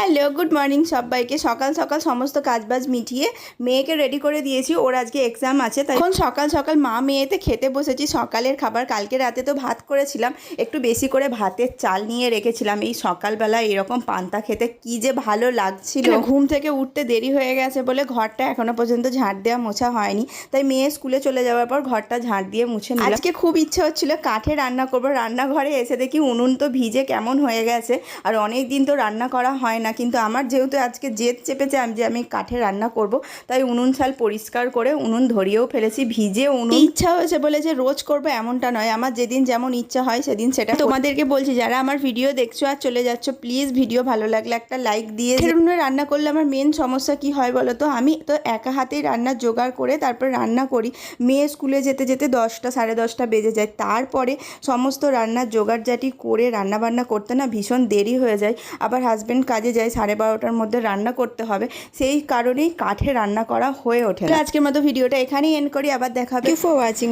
Hello good morning সবাইকে। সকাল সকাল সমস্ত কাজবাজ মিটিয়ে মেয়েকে রেডি করে দিয়েছি, ওর আজকে এক্সাম আছে। তাই এখন সকাল সকাল মা মেয়েতে খেতে বসেছি সকালের খাবার। কালকে রাতে তো ভাত করেছিলাম, একটু বেশি করে ভাতের চাল নিয়ে রেখেছিলাম। এই সকালবেলা এরকম পান্তা খেতে কি যে ভালো লাগছিল। ঘুম থেকে উঠতে দেরি হয়ে গেছে বলে ঘরটা এখনো পর্যন্ত ঝাঁট দেওয়া মোছা হয়নি, তাই মেয়ে স্কুলে চলে যাওয়ার পর ঘরটা ঝাঁট দিয়ে মুছে নিলাম। আজকে খুব ইচ্ছে হচ্ছিল কাঠে রান্না করবো। রান্নাঘরে এসে দেখি উনুন তো ভিজে কেমন হয়ে গেছে, আর অনেক দিন তো রান্না করা হয় না। কিন্তু আমার যেহেতু আজকে জেদ চেপেছে যে আমি কাঠে রান্না করব, তাই উনুন ছাল পরিষ্কার করে উনুন ধরিয়েও ফেলেছি। ভিজে উনুন ইচ্ছা হয়েছে বলে যে রোজ করব এমনটা নয়, আমার যেদিন যেমন ইচ্ছা হয় সেদিন সেটা। তোমাদেরকে বলছি, যারা আমার ভিডিও দেখছো আর চলে যাচ্ছ, প্লিজ ভিডিও ভালো লাগলে একটা লাইক দিয়ে। উনুনে রান্না করলে আমার মেন সমস্যা কি হয় বলো তো, আমি তো একা হাতেই রান্নার জোগাড় করে তারপর রান্না করি। মেয়ে স্কুলে যেতে যেতে 10টা সাড়ে 10টা বেজে যায়। তারপরে সমস্ত রান্নার জোগাড়জাটি করে রান্নাবান্না করতে না ভীষণ দেরি হয়ে যায়। আবার হাজব্যান্ড কাজে যায়, 12:30টার মধ্যে রান্না করতে হবে। সেই কারণেই কাঠে রান্না করা হয়ে ওঠে না। আজকের মতো ভিডিওটা এখানেই এন্ড করি, আবার দেখা হবে। For watching.